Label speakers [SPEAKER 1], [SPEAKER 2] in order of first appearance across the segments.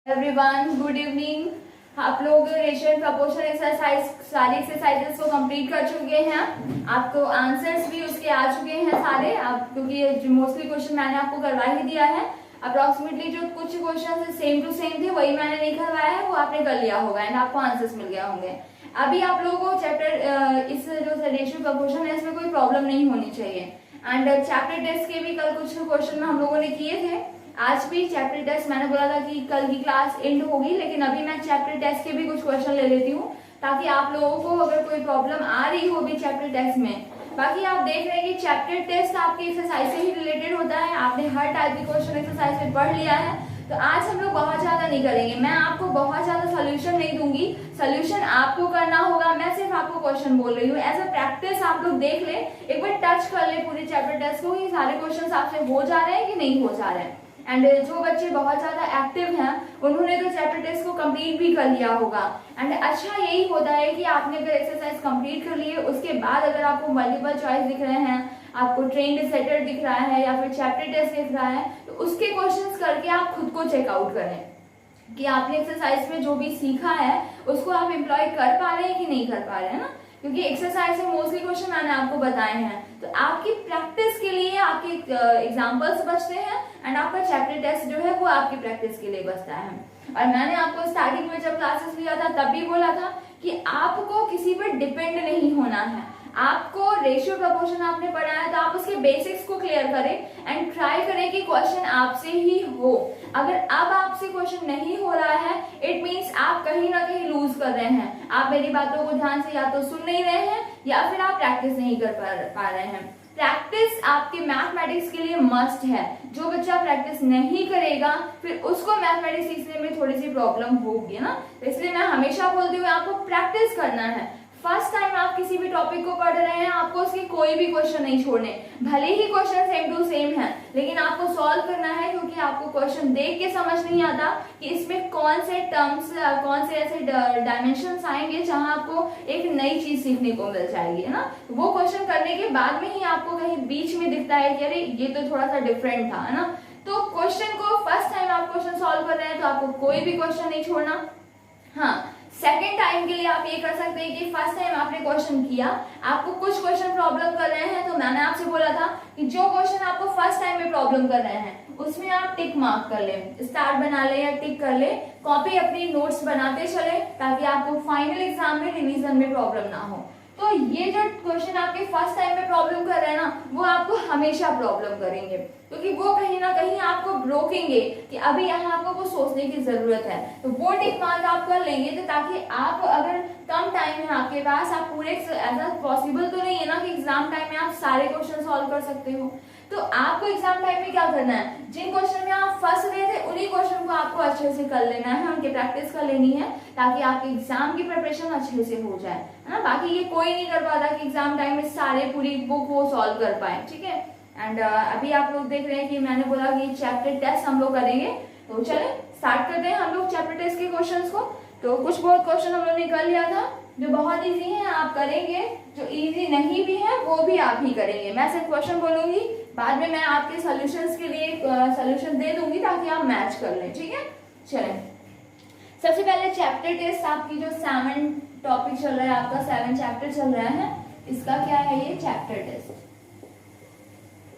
[SPEAKER 1] Everyone good evening. आप लोग ratio and proportion exercise सारी एक्सरसाइजेस को कंप्लीट कर चुके हैं। आपको आंसर्स भी उसके आ चुके हैं सारे, आप क्योंकि मोस्टली क्वेश्चन मैंने आपको करवा ही दिया है। अप्रोक्सीमेटली जो कुछ क्वेश्चन सेम टू सेम थे वही मैंने नहीं करवाया है, वो आपने कर लिया होगा एंड आपको आंसर्स मिल गया होंगे। अभी आप लोगों को चैप्टर इस जो रेशियो प्रपोर्शन है इसमें कोई प्रॉब्लम नहीं होनी चाहिए। एंड चैप्टर टेस्ट के भी कल कुछ क्वेश्चन में हम लोगों ने किए थे। आज भी चैप्टर टेस्ट मैंने बोला था कि कल की क्लास एंड होगी, लेकिन अभी मैं चैप्टर टेस्ट के भी कुछ क्वेश्चन ले लेती हूँ ताकि आप लोगों को अगर कोई प्रॉब्लम आ रही हो भी चैप्टर टेस्ट में। बाकी आप देख रहे हैं कि चैप्टर टेस्ट आपकी एक्सरसाइज से ही रिलेटेड होता है, आपने हर टाइप की क्वेश्चन एक्सरसाइज में पढ़ लिया है। तो आज हम लोग बहुत ज्यादा नहीं करेंगे, मैं आपको बहुत ज्यादा सोल्यूशन नहीं दूंगी, सोल्यूशन आपको करना होगा। मैं सिर्फ आपको क्वेश्चन बोल रही हूँ, एज अ प्रैक्टिस आप लोग देख ले, एक बार टच कर ले पूरे चैप्टर टेस्ट को, ये सारे क्वेश्चन आपसे हो जा रहे हैं कि नहीं हो जा रहे हैं। एंड जो बच्चे बहुत ज्यादा एक्टिव हैं उन्होंने तो चैप्टर टेस्ट को कंप्लीट भी कर लिया होगा। एंड अच्छा यही होता है कि आपने अगर एक्सरसाइज कंप्लीट कर लिए उसके बाद अगर आपको मल्टीपल चॉइस दिख रहे हैं, आपको ट्रेंड सेटर दिख रहा है या फिर चैप्टर टेस्ट दिख रहा है, तो उसके क्वेश्चंस करके आप खुद को चेकआउट करें कि आपने एक्सरसाइज में जो भी सीखा है उसको आप एम्प्लॉय कर पा रहे हैं कि नहीं कर पा रहे हैं ना। क्योंकि एक्सरसाइज में मोस्टली क्वेश्चन मैंने आपको बताए हैं, तो आपकी प्रैक्टिस के लिए आपके एग्जांपल्स बचते हैं एंड आपका चैप्टर टेस्ट जो है वो आपकी प्रैक्टिस के लिए बचता है। और मैंने आपको स्टार्टिंग में जब क्लासेस लिया था तब भी बोला था कि आपको किसी पर डिपेंड नहीं होना है। आपको रेशियो प्रपोर्शन आपने पढ़ा है तो आप उसके बेसिक्स को क्लियर करें एंड ट्राई करें कि क्वेश्चन आपसे ही हो। अगर अब आपसे क्वेश्चन नहीं हो रहा है इट मीन्स आप कहीं ना कहीं लूज कर रहे हैं, आप मेरी बातों को ध्यान से या तो सुन नहीं रहे हैं या फिर आप प्रैक्टिस नहीं कर पा रहे हैं। प्रैक्टिस आपके मैथमेटिक्स के लिए मस्ट है। जो बच्चा प्रैक्टिस नहीं करेगा फिर उसको मैथमेटिक्स सीखने में थोड़ी सी प्रॉब्लम होगी ना। तो इसलिए मैं हमेशा बोलती हूँ आपको प्रैक्टिस करना है। फर्स्ट टाइम आप किसी भी टॉपिक को पढ़ रहे हैं आपको उसके कोई भी क्वेश्चन नहीं छोड़ने, भले ही क्वेश्चन सेम टू सेम है लेकिन आपको सॉल्व करना है, क्योंकि आपको क्वेश्चन देख के समझ नहीं आता कि इसमें कौन से टर्म्स कौन से ऐसे डायमेंशंस आएंगे जहां आपको एक नई चीज सीखने को मिल जाएगी, है ना। वो क्वेश्चन करने के बाद में ही आपको कहीं बीच में दिखता है कि अरे ये तो थोड़ा सा डिफरेंट था, है ना। तो क्वेश्चन को फर्स्ट टाइम आप क्वेश्चन सॉल्व कर रहे हैं तो आपको कोई भी क्वेश्चन नहीं छोड़ना। हाँ, सेकेंड टाइम के लिए आप ये कर सकते हैं कि फर्स्ट टाइम आपने क्वेश्चन किया, आपको कुछ क्वेश्चन प्रॉब्लम कर रहे हैं, तो मैंने आपसे बोला था कि जो क्वेश्चन आपको फर्स्ट टाइम में प्रॉब्लम कर रहे हैं उसमें आप टिक मार्क कर ले, स्टार बना ले या टिक कर ले, कॉपी अपनी नोट्स बनाते चले ताकि आपको फाइनल एग्जाम में रिवीजन में प्रॉब्लम ना हो। तो ये जो क्वेश्चन आपके फर्स्ट टाइम में प्रॉब्लम कर रहे हैं ना वो आपको हमेशा प्रॉब्लम करेंगे, क्योंकि वो कहीं ना कहीं आपको रोकेंगे कि अभी यहाँ आपको कुछ सोचने की जरूरत है। तो वो टिक मार्क आप कर लेंगे तो ताकि आप अगर कम टाइम है आपके पास, आप पूरे ऐसा पॉसिबल तो नहीं है ना कि एग्जाम टाइम में आप सारे क्वेश्चन सॉल्व कर सकते हो। तो आपको एग्जाम टाइम में क्या करना है, जिन क्वेश्चन में आप फंस रहे थे उन्हीं क्वेश्चन को आपको अच्छे से कर लेना है, उनकी प्रैक्टिस कर लेनी है ताकि आपके एग्जाम की प्रिपरेशन अच्छे से हो जाए, है ना। बाकी ये कोई नहीं कर पाता कि एग्जाम टाइम में सारे पूरी बुक वो सॉल्व कर पाए, ठीक है। एंड अभी आप लोग देख रहे हैं कि मैंने बोला कि चैप्टर टेस्ट हम लोग करेंगे, तो चले स्टार्ट करते हैं हम लोग चैप्टर टेस्ट के क्वेश्चंस को। तो कुछ बहुत क्वेश्चन हम लोग ने कर लिया था जो बहुत इजी है आप करेंगे, जो इजी नहीं भी है वो भी आप ही करेंगे। मैं सिर्फ क्वेश्चन बोलूंगी, बाद में मैं आपके सॉल्यूशंस के लिए सॉल्यूशन दे दूंगी ताकि आप मैच कर लें, ठीक है। चलें, सबसे पहले चैप्टर टेस्ट आपकी जो 7 टॉपिक चल रहा है, आपका 7 चैप्टर चल रहा है, इसका क्या है ये चैप्टर टेस्ट।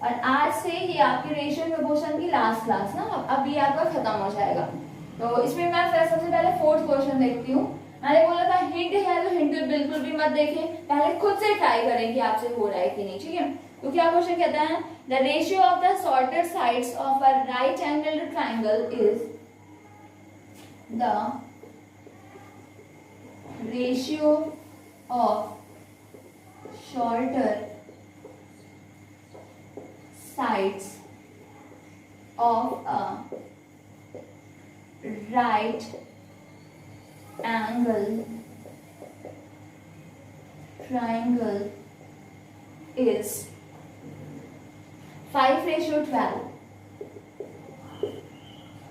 [SPEAKER 1] और आज से ये आपकी रेशियो प्रपोर्शन की लास्ट क्लास ना, अब ये आपका खत्म हो जाएगा। तो इसमें मैं सबसे पहले 4th क्वेश्चन देखती हूँ। मैंने बोला था हिंट है तो हिंट बिल्कुल भी मत देखें, पहले खुद से ट्राई करें कि आपसे हो रहा है कि नहीं, ठीक है। तो क्या क्वेश्चन कहता है, the ratio of the shorter sides of a right angled triangle is the ratio of shorter sides of a right angle triangle is 5:12।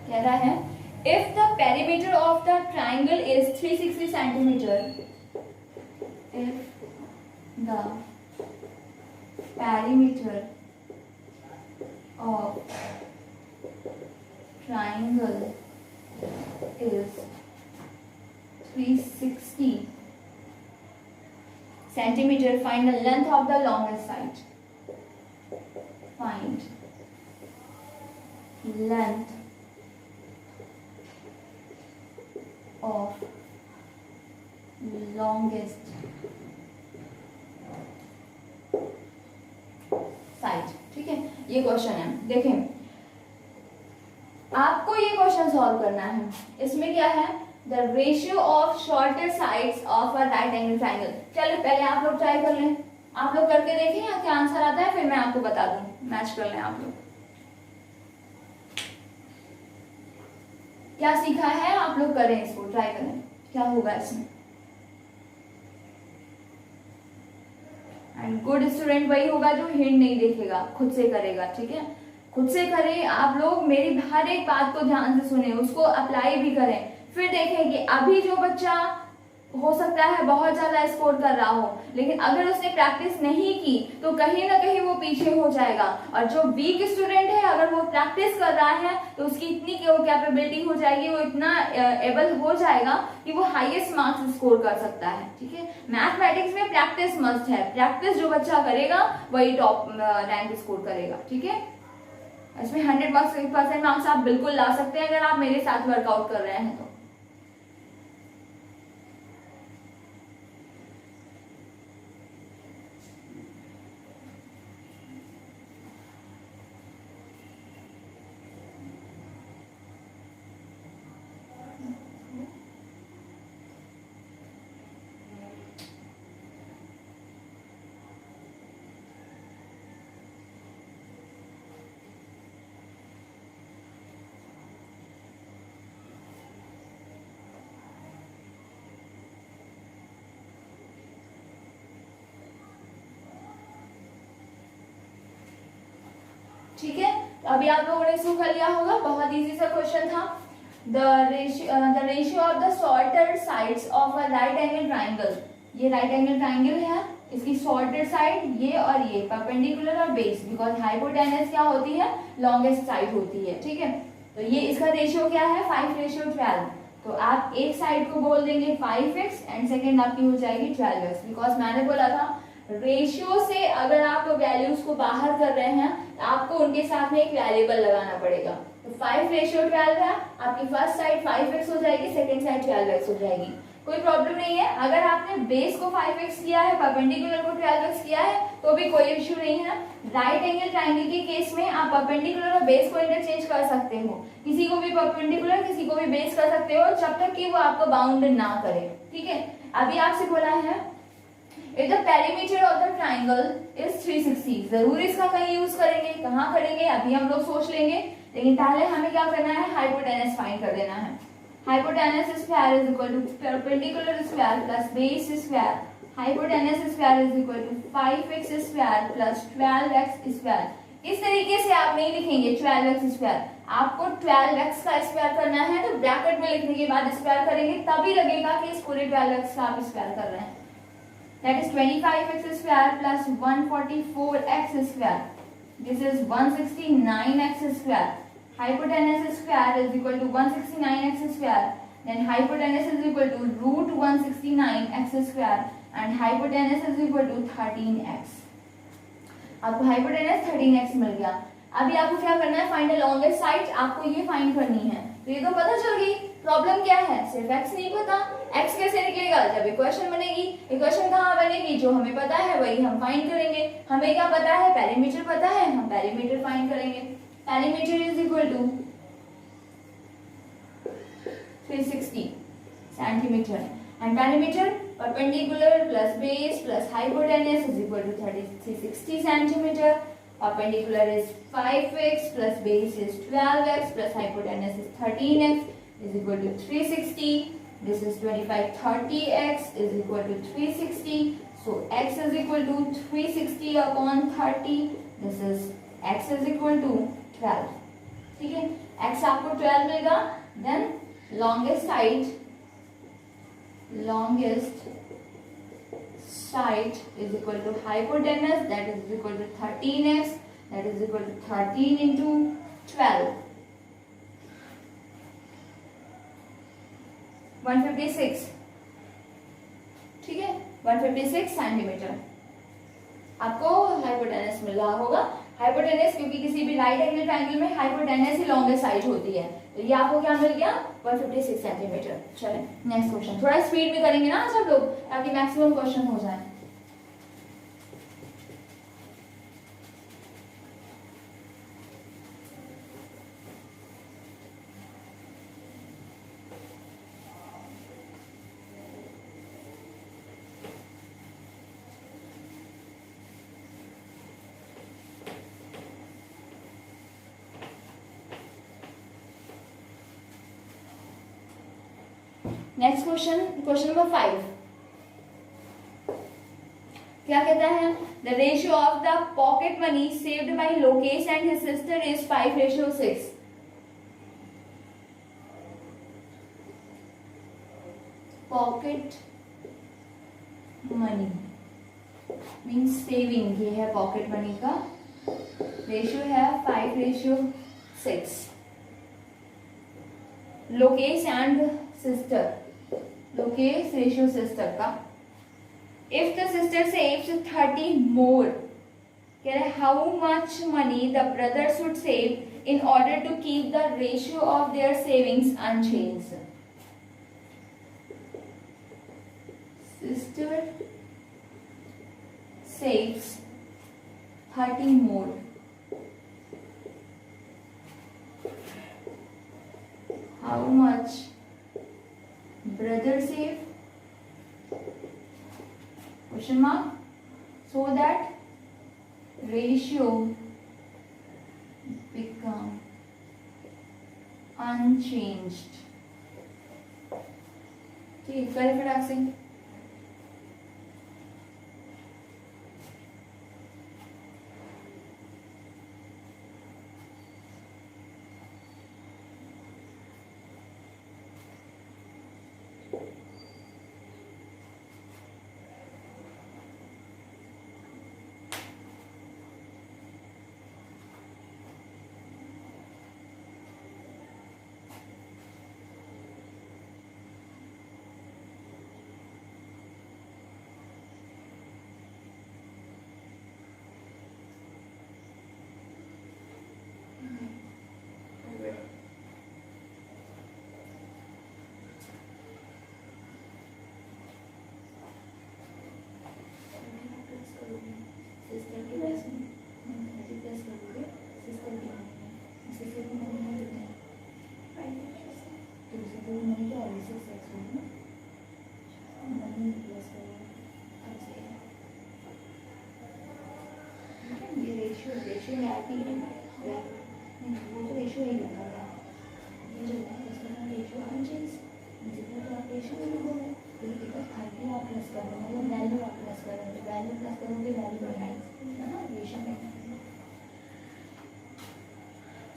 [SPEAKER 1] कह रहा है if the perimeter of the triangle is 360 centimeter, if the perimeter of triangle is 360 centimeter. Find the length of the longest side. Find length of longest side. ठीक है, ये question है. देखें, आपको ये क्वेश्चन सॉल्व करना है. इसमें क्या है? The ratio of shorter sides of a right angle triangle. चलो पहले आप लोग ट्राई कर लें. आप लोग करके देखें या क्या आंसर आता है, फिर मैं आपको बता दूं. मैच कर लें आप लोग. क्या सीखा है आप लोग करें, इसको ट्राई करें, क्या होगा इसमें. एंड गुड स्टूडेंट वही होगा जो हिंट नहीं देखेगा, खुद से करेगा. ठीक है, खुद से करें आप लोग. मेरी हर एक बात को ध्यान से सुने, उसको अप्लाई भी करें. फिर देखें कि अभी जो बच्चा हो सकता है बहुत ज्यादा स्कोर कर रहा हो, लेकिन अगर उसने प्रैक्टिस नहीं की तो कहीं ना कहीं वो पीछे हो जाएगा. और जो वीक स्टूडेंट है, अगर वो प्रैक्टिस कर रहा है तो उसकी इतनी कैपेबिलिटी हो जाएगी, वो इतना एबल हो जाएगा कि वो हाईएस्ट मार्क्स स्कोर कर सकता है. ठीक है, मैथमेटिक्स में प्रैक्टिस मस्ट है. प्रैक्टिस जो बच्चा करेगा वही टॉप रैंक स्कोर करेगा. ठीक है, इसमें 100% मार्क्स आप बिल्कुल ला सकते हैं अगर आप मेरे साथ वर्कआउट कर रहे हैं तो. ठीक है, तो अभी आप लोगों ने इसको कर लिया होगा. बहुत इजी सा क्वेश्चन था. The ratio of the shorter sides of a right angle triangle. ये राइट एंगल ट्राइंगल है, इसकी शॉर्टर साइड ये और ये परपेंडिकुलर और बेस, बिकॉज हाइपोटेनस क्या होती है, लॉन्गेस्ट साइड होती है. ठीक है, तो ये इसका रेशियो क्या है, 5:12. तो आप एक साइड को बोल देंगे 5x एंड सेकेंड आपकी हो जाएगी 12x. बिकॉज मैंने बोला था रेशियो से अगर आप वैल्यूज को बाहर कर रहे हैं तो आपको उनके साथ में एक वेरिएबल लगाना पड़ेगा. तो 5:12 है, आपकी फर्स्ट साइड 5x हो जाएगी, सेकंड साइड 12x हो जाएगी. कोई प्रॉब्लम नहीं है. अगर आपने बेस को 5x किया है, परपेंडिकुलर को 12x किया है तो भी कोई इश्यू नहीं है. राइट एंगल ट्राइंगल के केस में आप परपेंडिकुलर और बेस को इंटरचेंज कर सकते हो. किसी को भी परपेंडिकुलर, किसी को भी बेस कर सकते हो, जब तक कि वो आपको बाउंड ना करे. ठीक है, अभी आपसे बोला है if the perimeter of the triangle is 360. जरूर इसका कहीं यूज करेंगे, कहाँ करेंगे अभी हम लोग सोच लेंगे, लेकिन पहले हमें क्या करना है, हाइपोटेनस फाइंड कर देना है. Hypotenuse square is equal to perpendicular square plus base square. Hypotenuse square is equal to 5x square plus 12x square. इस तरीके से आप नहीं लिखेंगे 12x स्क्वायर, आपको 12x का स्क्वायर करना है तो ब्रैकेट में लिखने के बाद स्क्वायर करेंगे, तभी लगेगा कि इस पूरे 12x का आप स्क्वायर कर रहे हैं. That is 25x square plus 144x square. This is 169x square. Hypotenuse square is equal to 169x square. Then hypotenuse is equal to root 169x square and hypotenuse is equal to 13x. आपको hypotenuse 13x मिल गया. अभी आपको क्या करना है, find the longest side. आपको ये find करनी है. तो ये तो पता चल गई. प्रॉब्लम क्या है, सिर्फ x नहीं पता. x कैसे निकलेगा, जब इक्वेशन बनेगी. इक्वेशन कहाँ बनेगी, जो हमें पता है वही हम फाइंड करेंगे. हमें क्या पता है, पेरीमीटर पता है, हम पेरीमीटर फाइंड करेंगे. Perimeter is equal to 360 centimetre and perimeter perpendicular plus base plus hypotenuse is equal to 360 centimetre. Perpendicular is 5x plus base is 12x plus hypotenuse is 13x is equal to 360. This is 25. 30x is equal to 360. So x is equal to 360 upon 30. This is x is equal to 12. ठीक है, x आपको 12 मिलेगा. Then longest side is equal to hypotenuse, that is equal to 13x, that is equal to 13 into 12. 156, ठीक है, 156 centimetre आपको hypotenuse मिल रहा होगा। Hypotenuse क्योंकि किसी भी राइट एंगल ट्रायंगल में हाइपोटेनस ही लॉन्गेस्ट साइड होती है, तो ये आपको क्या मिल गया 156 सेंटीमीटर। चलें नेक्स्ट क्वेश्चन, थोड़ा स्पीड में करेंगे ना सब लोग ताकि मैक्सिमम क्वेश्चन हो जाए। नेक्स्ट क्वेश्चन, क्वेश्चन नंबर 5 क्या कहता है, the ratio of the pocket money saved by Lokesh and his sister is 5:6। Pocket money means saving, ये है पॉकेट मनी का रेशियो है 5:6। Lokesh and sister, Lokesh ratio sister का, if the sister saves 30 more, कह रहे how much money the brother should save in order to keep the ratio of their savings unchanged. Sister saves 30 more, how much brother save, question mark, so that ratio become unchanged। ठीक, करें फटाक से।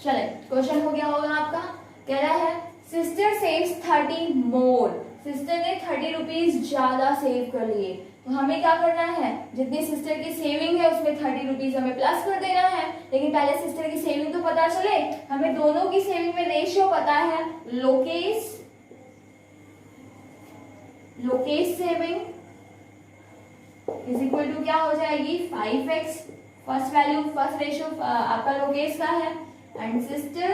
[SPEAKER 1] चले question हो गया होगा आपका, कह रहा है सिस्टर सेव्स 30 मोर, सिस्टर ने 30 रुपीज ज्यादा सेव कर लिए, तो हमें क्या करना है, जितनी सिस्टर की सेविंग है उसमें 30 रुपीज हमें प्लस कर देना है। लेकिन पहले सिस्टर की सेविंग तो पता चले, हमें दोनों की सेविंग में रेशियो पता है। Lokesh saving is equal to क्या हो जाएगी 5x, first value first ratio आपका लोकेश का है, एंड सिस्टर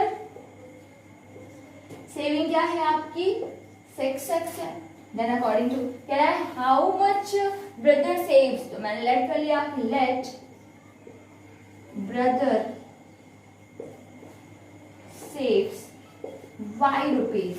[SPEAKER 1] सेविंग क्या है आपकी 6x है। देन अकॉर्डिंग टू कह रहा है हाउ मच ब्रदर सेव्स, तो मैंने लेट कर लिया, let brother saves y rupees,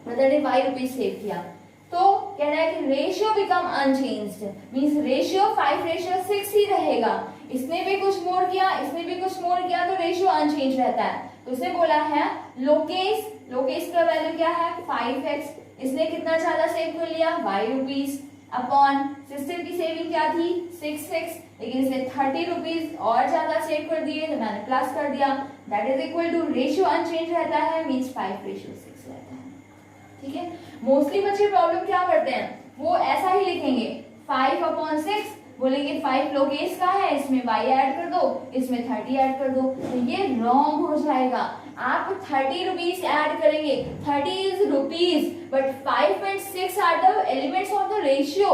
[SPEAKER 1] brother ने y रुपीज सेव किया, तो कह रहा है कि ratio become unchanged, means ratio 5:6 ही रहेगा। इसने भी कुछ मोर किया, इसने भी कुछ मोर किया, तो रेशियो अनचेंज रहता है। तो उसने बोला है लोकेश, लोकेश का वैल्यू क्या है 5x, इसने कितना ज्यादा सेव कर लिया y रुपीज, अपॉन सिस्टर की सेविंग क्या थी 6x, लेकिन इसने 30 रुपीज और ज्यादा सेव कर दिए, तो मैंने प्लस कर दिया, that is equal to ratio unchanged रहता है, मींस 5:6 रहता है। ठीक है, मोस्टली बच्चे प्रॉब्लम क्या करते हैं, वो ऐसा ही लिखेंगे 5/6 बोलेंगे 5 लोकेश का है, इसमें y ऐड कर दो, इसमें 30 ऐड कर दो, तो ये रॉन्ग हो जाएगा। आप 30 रुपीज ऐड करेंगे, 30 is rupees, but 5 and 6 are the elements of the ratio.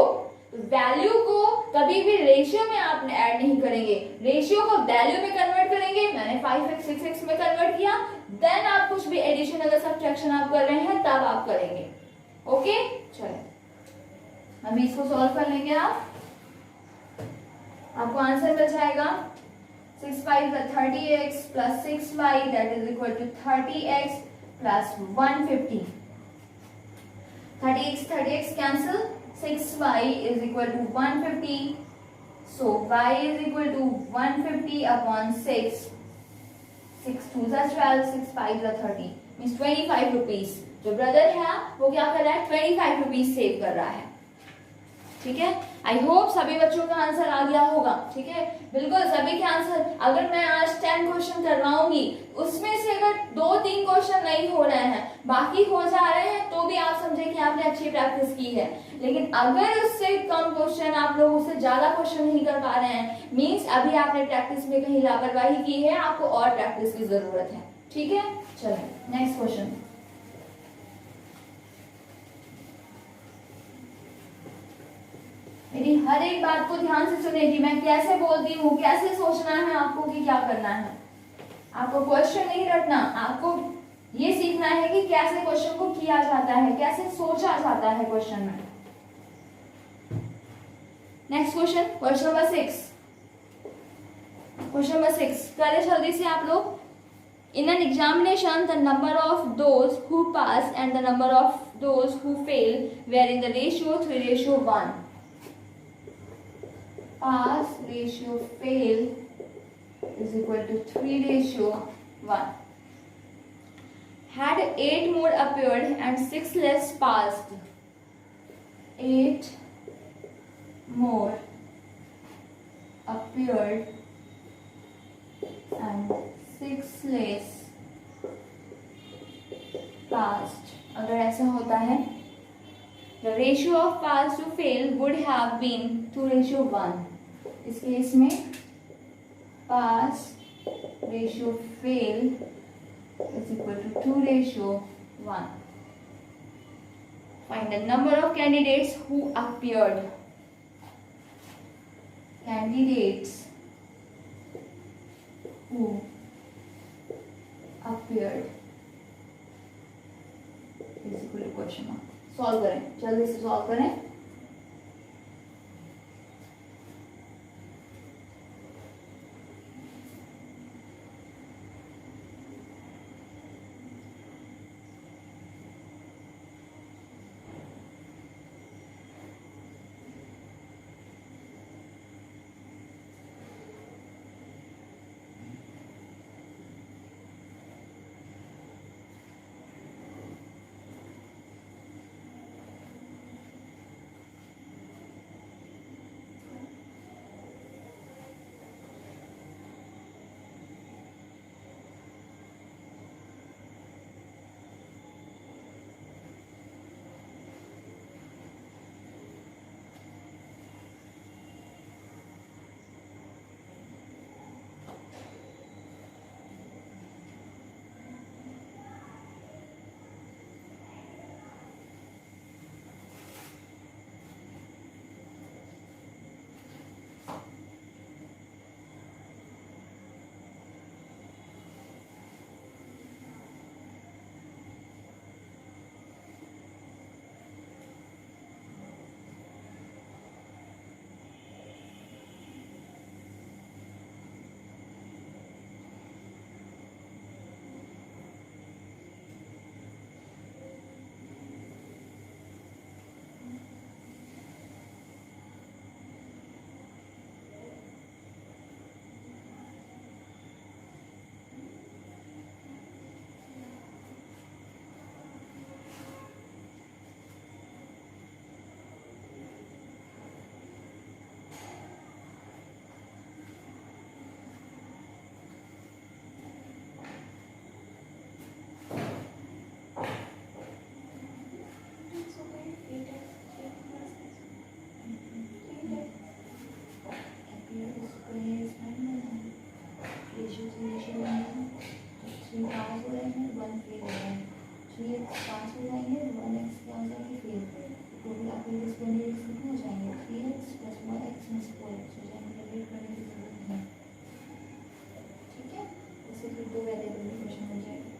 [SPEAKER 1] Value को कभी भी रेशियो में आप ऐड नहीं करेंगे, रेशियो को वैल्यू में कन्वर्ट करेंगे। मैंने 5x 6x में कन्वर्ट किया, देन आप कुछ भी एडिशन अगर सब्ट्रैक्शन आप कर रहे हैं तब आप करेंगे। ओके, चलिए अभी इसको सॉल्व कर लेंगे। आपको आंसर मिल जाएगा 6 5 30x plus 6y that is equal to 30x plus 150। 30x cancel, 6y is equal to 150, so y is equal to 150 upon 6, 6 2s are 12, 6 5s are 30, means 25 rupees। जो ब्रदर है वो क्या कर रहा है, 25 रुपीज सेव कर रहा है। ठीक है, आई होप सभी बच्चों का आंसर आ गया होगा। ठीक है, बिल्कुल सभी के आंसर। अगर मैं आज 10 क्वेश्चन करवाऊंगी, उसमें से अगर 2-3 क्वेश्चन नहीं हो रहे हैं, बाकी हो जा रहे हैं, तो भी आप समझे कि आपने अच्छी प्रैक्टिस की है। लेकिन अगर उससे कम क्वेश्चन, आप लोग उससे ज्यादा क्वेश्चन नहीं कर पा रहे हैं, मीन्स अभी आपने प्रैक्टिस में कहीं लापरवाही की है, आपको और प्रैक्टिस की जरूरत है। ठीक है, चलिए नेक्स्ट क्वेश्चन। मेरी हर एक बात को ध्यान से सुनेगी, मैं कैसे बोलती हूँ, कैसे सोचना है आपको कि क्या करना है। आपको क्वेश्चन नहीं रटना, आपको ये सीखना है कि कैसे क्वेश्चन को किया जाता है, कैसे सोचा जाता है क्वेश्चन में। Next question, question number 6। Question number 6 करें जल्दी से आप लोग। In an examination, the number of those who pass and the number of those who fail were in the ratio 3:1. Pass ratio fail is equal to 3:1. Had 8 more appeared and 6 less passed. 8 more appeared and 6 less passed. अगर ऐसा होता है, the ratio of pass to fail would have been 2:1. इस case में pass ratio fail is equal to 2:1. Find the number of candidates who appeared. Candidates who appeared is equal to question mark. Solve करें, जल्दी से solve करें। 3 पास हो रहे हैं, 1 fail हो रहा है, 3x पास हो जाएंगे, 1x क्या हो जाएंगे फेल। टोटल आपके इस कैंडिडेट्स कितने हो जाएंगे 3x plus 1x plus 4x हो जाएंगे, कैलकुलेट करने की जरूरत नहीं। ठीक है, इससे फिर 2 वेरिएबल में क्वेश्चन हो जाएगा।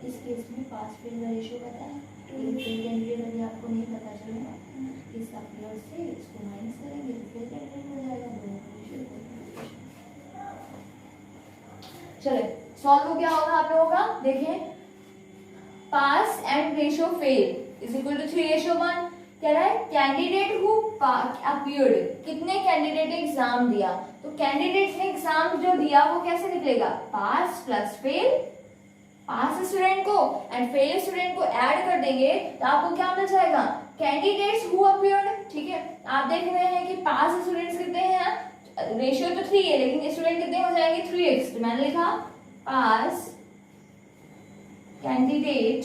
[SPEAKER 1] इस केस में पास फेल का रेशियो पता है, फेल कैंडिडेट अभी आपको नहीं पता चलेगा, इस अपीयर से इसको माइनस करेंगे तो फेल कैंडिडेट हो जाएगा, दोनों का रेशियो। चलिए सॉल्व हो क्या होगा आप लोगों का, देखिए pass and ratio fail is equal to 3:1। कह रहा है कैंडिडेट हु अपीयर्ड, कितने कैंडिडेट ने एग्जाम दिया, तो कैंडिडेट ने एग्जाम जो दिया वो कैसे निकलेगा, पास प्लस फेल, पास स्टूडेंट को एंड फेल स्टूडेंट को ऐड कर देंगे तो आपको क्या मिल जाएगा, कैंडिडेट्स हु अपीयर्ड। ठीक है, आप देख रहे हैं कि पास स्टूडेंट्स कितने हैं, रेशियो तो 3 है लेकिन स्टूडेंट कितने हो जाएंगे 3x, तो मैंने लिखा pass candidate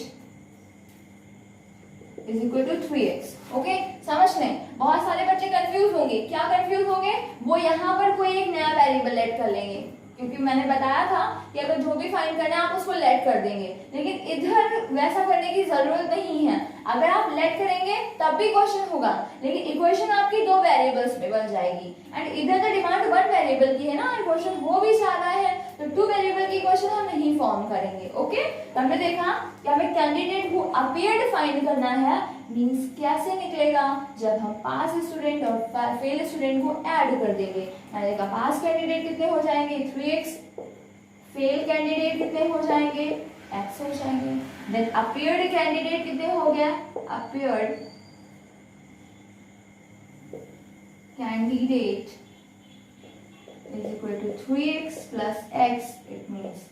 [SPEAKER 1] is equal to 3x। Okay, समझ लें, बहुत सारे बच्चे कंफ्यूज होंगे, क्या कंफ्यूज होंगे, वो यहाँ पर कोई एक नया वेरिएबल ऐड कर लेंगे, क्योंकि मैंने बताया था कि अगर जो भी फाइंड करना है आप उसको लेट कर देंगे, लेकिन इधर वैसा करने की जरूरत नहीं है। अगर आप लेट करेंगे तब भी क्वेश्चन होगा, लेकिन इक्वेशन आपकी 2 वेरिएबल्स में बन जाएगी, एंड इधर तो डिमांड 1 वेरिएबल की है ना, क्वेश्चन हो भी ज्यादा है तो 2 वेरिएबल की इक्वेशन हम नहीं फॉर्म करेंगे। ओके, तो हमने देखा कि हमें कैंडिडेट हु अपीयर्ड फाइंड करना है, मींस कैसे निकलेगा, जब हम पास स्टूडेंट और फेल स्टूडेंट को ऐड कर देंगे। मैंने देखा पास कैंडिडेट कितने हो जाएंगे 3x, फेल कैंडिडेट कितने हो जाएंगे x हो जाएंगे, देन अपीयर्ड कैंडिडेट कितने हो गया, appeared candidate is equal to 3x plus x, it means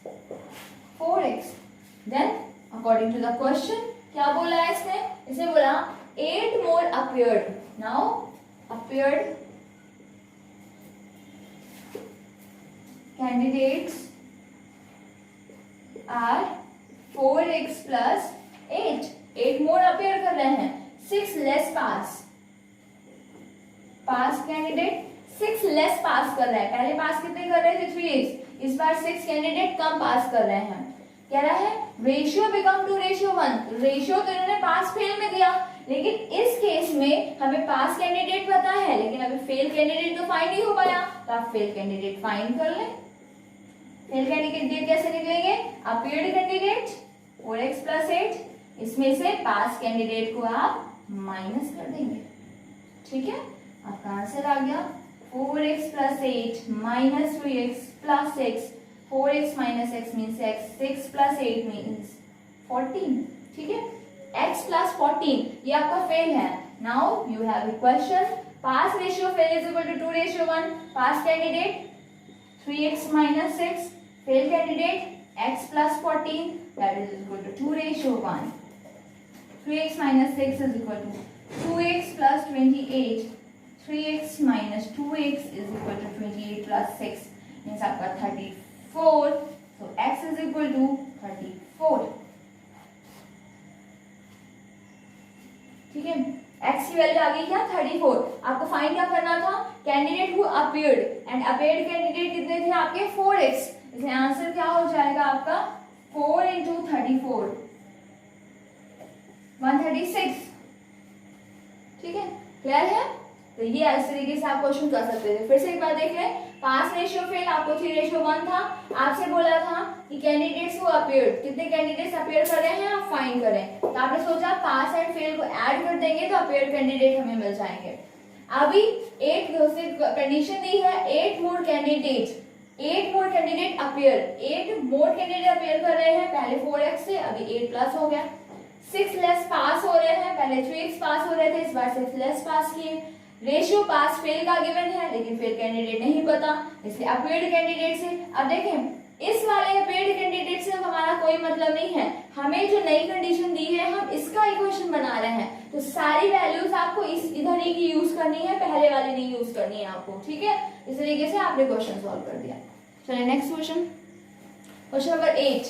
[SPEAKER 1] 4x. Then according to the question क्या बोला है इसने, इसे बोला 8 more appeared. Now appeared candidates are 4x plus 8. 8 more appear कर रहे हैं, 6 less pass. पास कैंडिडेट 6 लेस पास कर रहा है, पहले पास कितने कर रहे थे 3x, इस बार 6 कैंडिडेट कम पास कर रहे हैं। कह रहा है ratio become to ratio 1, ratio तो इन्होंने पास फेल में दिया, लेकिन इस केस में हमें पास कैंडिडेट पता है लेकिन अभी फेल कैंडिडेट तो फाइंड नहीं हो पाया, तो आप फेल कैंडिडेट फाइंड कर लें। फेल कैंडिडेट कैसे निकलेंगे, अपीयर्ड कैंडिडेट 4x plus 8, इसमें से पास कैंडिडेट को आप माइनस कर देंगे। ठीक है, आपका आंसर आ गया 4x plus 8 minus 3x plus 6, 4x minus x means x, 6 plus 8 means 14। ठीक है, x plus 14 ये आपका फेल है। Now you have a question, pass ratio fail is equal to 2:1, pass candidate 3x minus 6, fail candidate x plus 14 that is equal to 2:1, 3x minus 6 is equal to 2x plus 28, 3x minus 2x is equal to 28 plus 6 means आपका 34, so x is equal to 34। ठीक है, x की value आ गई क्या 34। आपको find क्या करना था, candidate who appeared, and appeared candidate कितने थे आपके 4x, इसलिए आंसर क्या हो जाएगा आपका 4 into 34 136। ठीक है, क्लियर है, तो ये इस तरीके से आप क्वेश्चन कर सकते थे। फिर से एक बार देख लें, पास रेशियो फेल आपको 3:1 था। आपसे बोला था कि कैंडिडेट्स को अपीयर्ड, कितने कैंडिडेट्स अपीयर कर रहे हैं आप फाइंड करें, तो आपने सोचा पास एंड फेल को ऐड कर देंगे तो अपीयर्ड कैंडिडेट हमें मिल जाएंगे। अभी 8 कंडीशन दी है, 8 more candidate appear, 8 more candidate appear कर रहे हैं, पहले 4x थे अभी 8 प्लस हो गया। 6 लेस पास हो रहे हैं, पहले 3x पास हो रहे थे, इस बार 6 लेस पास किए। रेशियो पास फेल का गिवन है लेकिन फेल कैंडिडेट नहीं पता, इसलिए अपीयर्ड कैंडिडेट से। अब देखें इस वाले अपीयर्ड कैंडिडेट से हमारा कोई मतलब नहीं है, हमें जो नई कंडीशन दी है हम इसका इक्वेशन बना रहे हैं, तो सारी वैल्यूज आपको इस इधर ही की यूज करनी है, पहले वाली नहीं यूज करनी है आपको, ठीक है। इस तरीके से आपने क्वेश्चन सॉल्व कर दिया। चलिए next question, question number 8।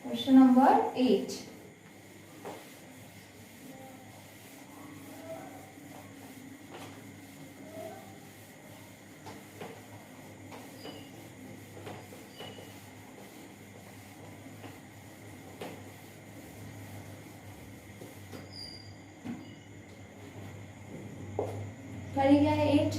[SPEAKER 1] Question number 8. करी क्या है 8?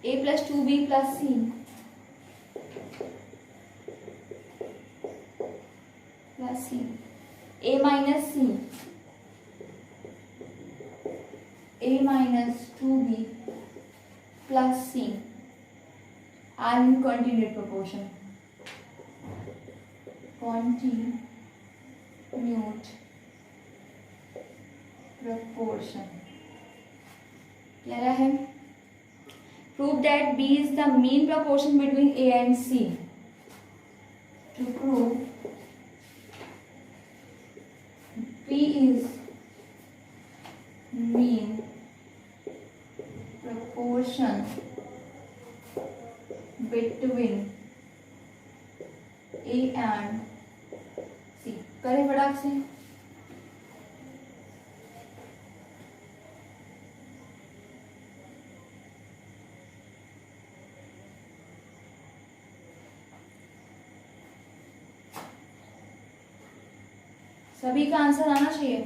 [SPEAKER 1] a plus 2b plus c plus c, a minus c, a minus 2b plus c are in continued proportion. Continued proportion. क्या है? Prove that B is the mean proportion between A and C. To prove B is mean proportion between A and C. करें फटाक से। सभी का answer आना चाहिए।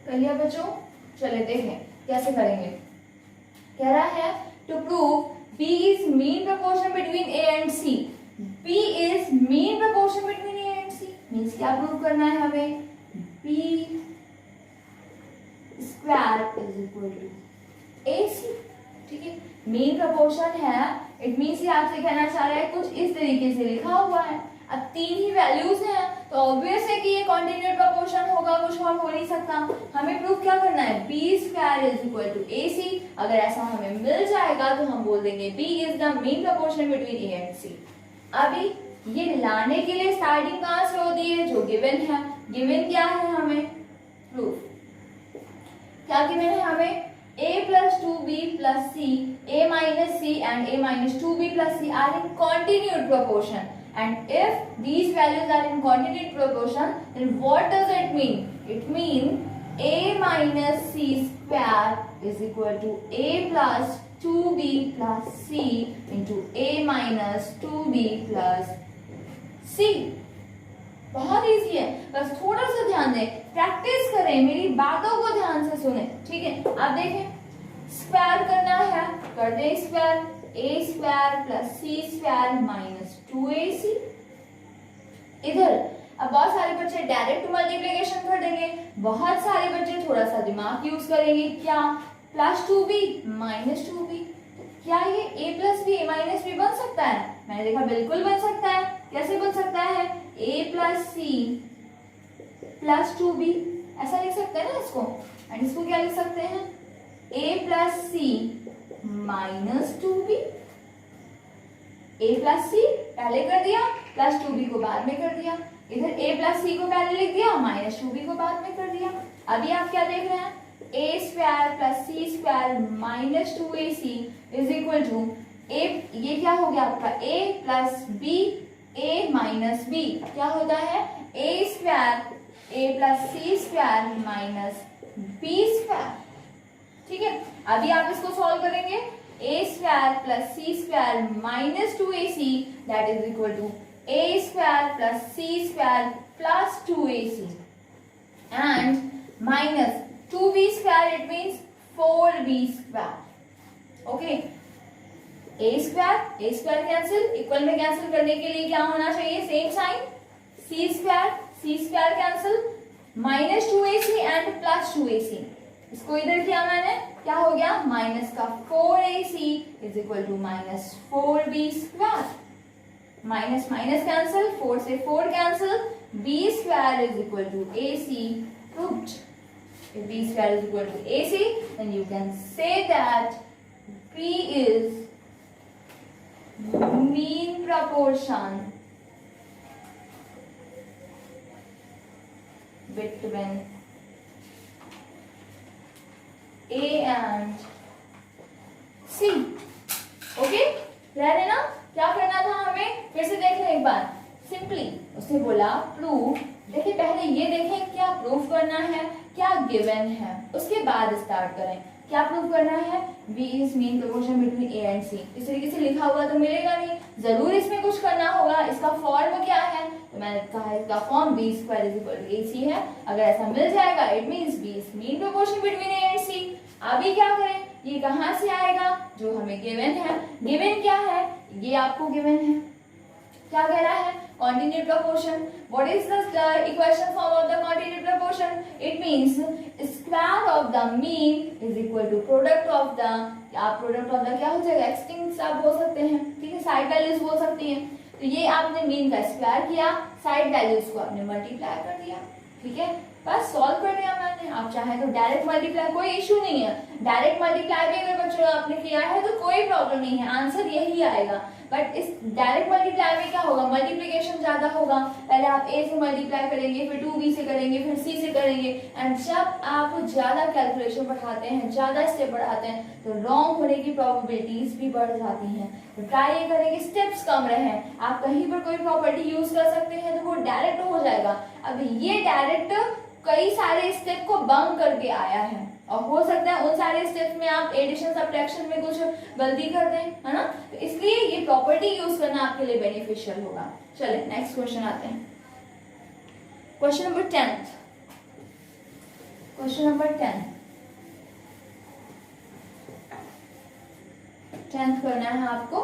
[SPEAKER 1] कर लिया बच्चों? चले देखें कैसे करेंगे। कह रहा है to prove B is mean proportion between A and C. B is mean proportion between A and C. Means क्या प्रूव करना है हमें? B square is equal to AC. ठीक है, मीन प्रपोर्शन है, इट मीन्स ये आपसे कहना चाह रहा है कुछ इस तरीके से लिखा हुआ है। अब तीन ही वैल्यूज हैं तो ऑब्वियस है कि ये कॉन्टिन्यूअस प्रपोर्शन होगा, कुछ और हो नहीं सकता। हमें प्रूफ क्या करना है? B square is equal to AC। अगर ऐसा हमें मिल जाएगा तो हम बोल देंगे B is the mean proportion between A and C। अभी ये लाने के लिए स्टार्टिंग कहां से होती है? जो गिवन है। गिवन क्या है हमें? प्रूफ क्या गिवन है हमें? A plus 2B plus C, A minus C and A minus 2B plus C are in continued proportion. And if these values are in continued proportion, then what does it mean? It means A minus C square is equal to A plus 2B plus C into A minus 2B plus C. बहुत easy है, बस थोड़ा सा ध्यान दें, practice करें, मेरी बातों को ध्यान से सुने। ठीक है, अब देखें स्क्वायर करना है, कर दे square. A square plus C square minus 2AC। इधर अब बहुत सारे बच्चे डायरेक्ट मल्टीप्लिकेशन कर देंगे, बहुत सारे बच्चे थोड़ा सा दिमाग यूज करेंगे। क्या? Plus 2B minus 2B। क्या ये A plus B A minus B बन सकता है? मैंने देखा बिल्कुल बन सकता है। कैसे बन सकता है? A plus C plus 2B, ऐसा लिख सकते हैं ना इसको। एंड इसको क्या लिख सकते हैं? A plus C minus 2B। A plus C पहले कर दिया, प्लस 2B को बाद में कर दिया। इधर A प्लस C को पहले लिख दिया, माइनस 2B को बाद में कर दिया। अभी आप क्या देख रहे हैं? A square plus C square minus 2AC is equal to A, ये क्या हो गया आपका? A plus B A minus B क्या होता है? A square A plus C square minus B square. ठीक है, अभी आप इसको सॉल्व करेंगे। A square plus C square minus 2AC that is equal to A square plus C square plus 2AC and minus 2B square, it means 4B square. Okay, A square cancel, equal में cancel करने के लिए क्या होना चाहिए? Same sign. C square cancel, minus 2AC and plus 2AC। इसको इधर किया मैंने, क्या हो गया? माइनस का 4AC is equal to minus 4B square. Minus minus cancel, 4 से 4 cancel, B square is equal to AC proved. If B square is equal to AC, then you can say that P is mean proportion between A and C. Okay? Clear है ना? क्या करना था हमें? फिर से देख लें एक बार। सिंपली उसने बोला प्रूव। देखिए पहले ये देखें क्या प्रूफ करना है, क्या गिवन है, उसके बाद स्टार्ट करें। क्या प्रूफ करना है? B is mean proportion between A and C। इस तरीके से लिखा हुआ तो मिलेगा नहीं, जरूर इसमें कुछ करना होगा। इसका फॉर्म क्या है? तो मैंने कहा इसका form B square is equal to AC है। अगर ऐसा मिल जाएगा it means B is mean proportion between A and C। अभी क्या करें? ये कहां से आएगा? जो हमें गिवन है। गिवन क्या है? ये आपको गिवन है। क्या कह रहा है? Continued proportion. What is the equation form of the continued proportion? It means square of the mean is equal to product of the, आप product of the क्या हो जाएगा? एक्सटिंक्ट आप बोल सकते हैं, ठीक है, साइड वैल्यूज बोल सकती हैं। तो ये आपने मीन का स्क्वायर किया, साइड वैल्यूज को आपने मल्टीप्लाई कर दिया। ठीक है, बस सॉल्व कर दिया मैंने। आप चाहे तो डायरेक्ट मल्टीप्लाई, कोई इशू नहीं है। डायरेक्ट मल्टीप्लाई भी अगर बच्चों आपने किया है तो कोई प्रॉब्लम नहीं है, आंसर यही आएगा। बट इस डायरेक्ट मल्टीप्लाई में क्या होगा? मल्टीप्लिकेशन ज्यादा होगा। पहले आप A से मल्टीप्लाई करेंगे, फिर 2B से करेंगे, फिर C से करेंगे। एंड जब आप ज्यादा कैलकुलेशन बढ़ाते हैं, ज्यादा स्टेप बढ़ाते हैं, तो रॉन्ग होने की प्रोबेबिलिटीज भी बढ़ जाती हैं। तो ट्राई ये करें कि स्टेप्स कम रहे। आप कहीं पर कोई प्रॉपर्टी यूज कर सकते हैं तो वो डायरेक्ट हो जाएगा। अब ये डायरेक्ट कई सारे स्टेप को बंक करके आया है, और हो सकता है उन सारे स्टेप्स में आप एडिशन सब्ट्रैक्शन में कुछ गलती कर दें, है ना? तो इसलिए ये प्रॉपर्टी यूज करना आपके लिए बेनिफिशियल होगा। चलिए नेक्स्ट क्वेश्चन आते हैं। Question number 10। Question number 10th करना है आपको।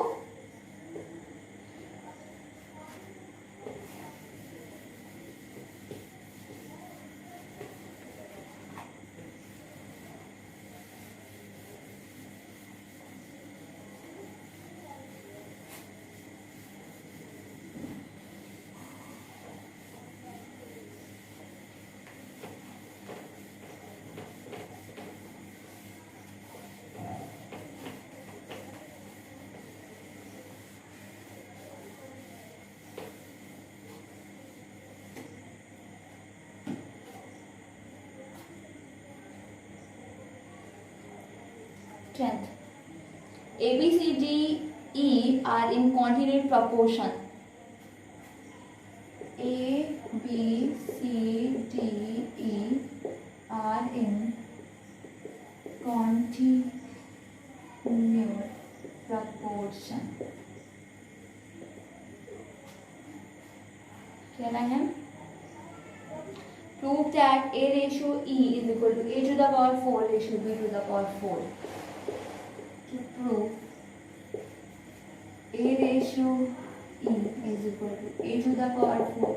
[SPEAKER 1] Tenth, A, B, C, D, E are in continued proportion. A, B, C, D, E are in continued proportion. कहना है prove that A ratio E is equal to A to the power 4 ratio B to the power 4. To prove A ratio E is equal to A to the power 4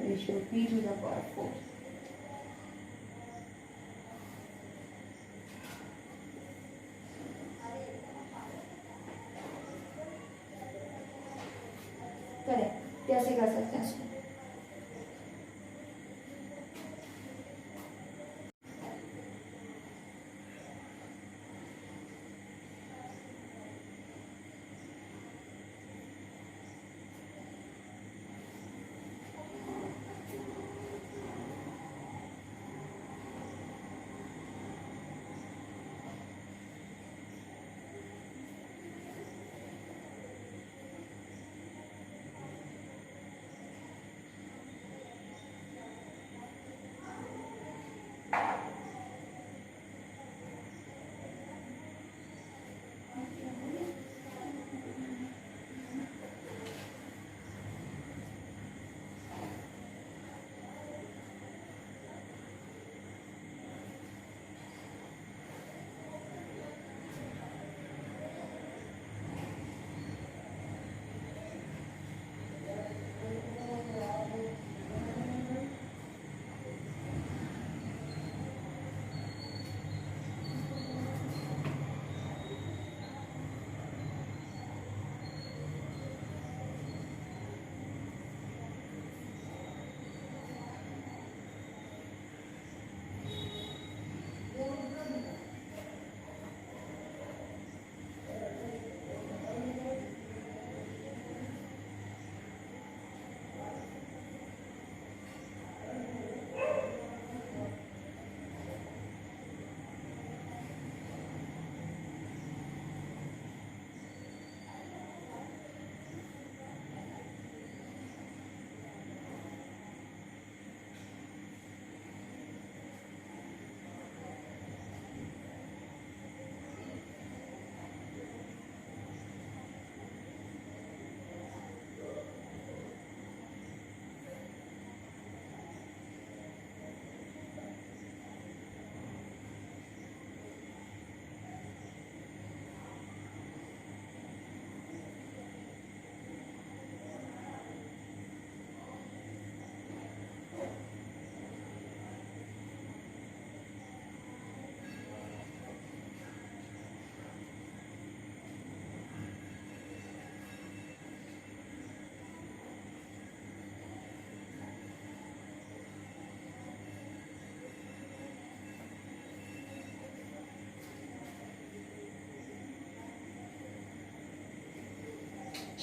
[SPEAKER 1] ratio B to the power 4. करें, कैसे कर सकते हैं इसको?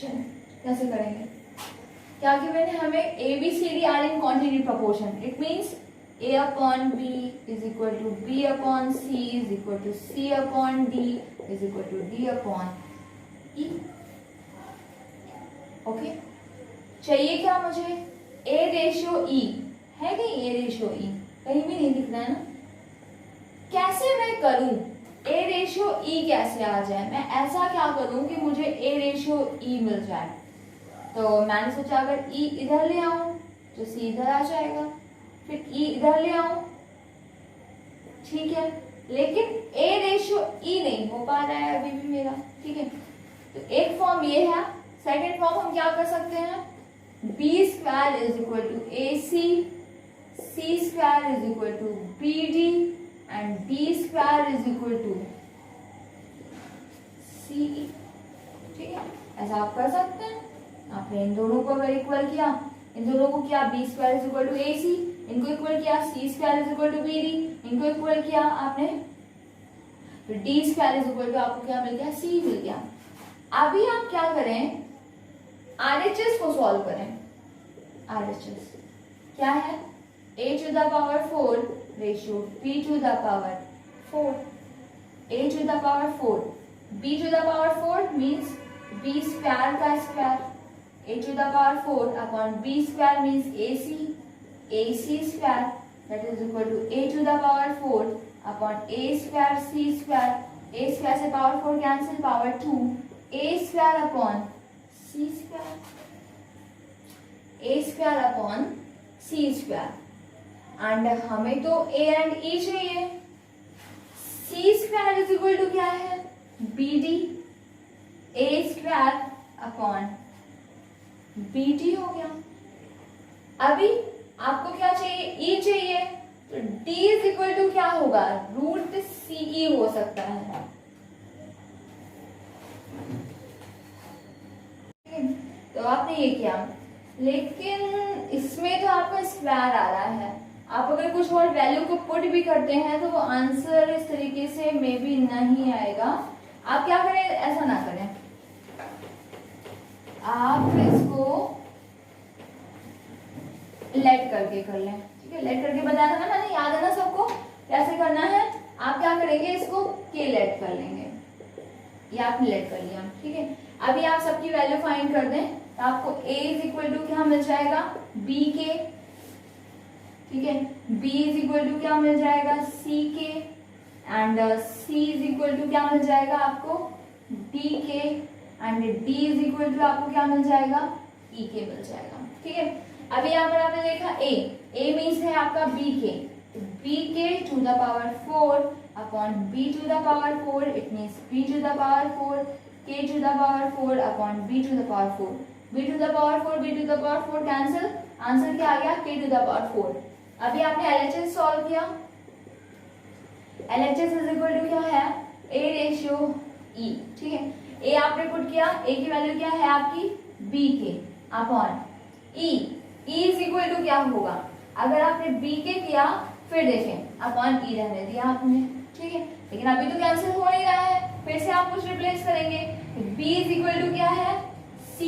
[SPEAKER 1] चलो कैसे करेंगे? क्या गिवन है हमें? A B C D are in continue proportion. It means A upon B is equal to B upon C is equal to C upon D is equal to D upon E. Okay, चाहिए क्या मुझे? A ratio E है नहीं? A ratio E कहीं भी नहीं दिख रहा है ना. कैसे मैं करूं? A रेशियो E कैसे आ जाए? मैं ऐसा क्या करूं कि मुझे A रेशियो E मिल जाए? तो मैंने सोचा अगर E इधर ले आऊं तो C इधर आ जाएगा, फिर E इधर ले आऊं ठीक है, लेकिन A रेशियो E नहीं हो पा रहा है अभी भी मेरा, ठीक है। तो एक फॉर्म ये है। सेकेंड फॉर्म हम क्या कर सकते हैं, B square is equal to AC, C square is equal to BD and B square is equal to CE, ठीक है। ऐसा आप कर सकते हैं। आपने इन दोनों को अगर इक्वल किया, इन दोनों को किया, B square is equal to AC, इनको इक्वल किया, C square is equal to BD, इनको इक्वल किया आपने, तो D square is equal to आपको क्या मिल गया, C मिल गया। अभी आप क्या करें, RHS को सॉल्व करें। RHS क्या है, A to the power 4 ratio B to the power 4, A to the power 4 B to the power 4 means B square का square, A to the power 4 upon B square means AC square, that is equal to A to the power 4 upon A square C square, A square से power 4 cancel, power 2 A square upon C square, A square upon C square, and हमें तो A and E चाहिए। C square is equal to क्या है, BD, A square upon BD हो गया। अभी आपको क्या चाहिए, E चाहिए, तो D इज इक्वल टू क्या होगा, रूट CE हो सकता है। तो आपने ये किया, लेकिन इसमें तो आपका स्क्वायर आ रहा है। आप अगर कुछ और वैल्यू को पुट भी करते हैं तो वो आंसर इस तरीके से मे बी नहीं आएगा। आप क्या करें, ऐसा ना करें, आप इसको लेट करके कर लें, ठीक है। लेट करके बताया था ना मैंने, याद है ना सबको कैसे करना है। आप क्या करेंगे, इसको के लेट कर लेंगे, या आपने लेट कर लिया, ठीक है। अभी आप सबकी वैल्यू फाइंड कर दें तो आपको A इज इक्वल टू क्या मिल जाएगा, B के, ठीक है। B इज इक्वल टू क्या मिल जाएगा, C K, and C is equal to क्या मिल जाएगा आपको, D K, and D is equal to आपको क्या मिल जाएगा, E के मिल जाएगा, ठीक है। अभी यहाँ पर आपने देखा A मीन्स है आपका B के, तो B K to the power 4 upon B to the power 4, it means B to the power 4 K to the power 4 upon B to the power 4, B to the power 4 B to the power 4 cancel, answer क्या आ गया, K to the power 4। अभी आपने LHS solve किया, LHS is equal to क्या है, A ratio E, ठीक है। A आपने पुट किया, A की वैल्यू क्या है आपकी, B K upon E is equal to क्या होगा, अगर आपने B के किया फिर देखें अपॉन E रहने दिया आपने, ठीक है। लेकिन अभी तो कैंसिल हो नहीं रहा है, फिर से आप कुछ रिप्लेस करेंगे, तो B इज इक्वल टू क्या है, C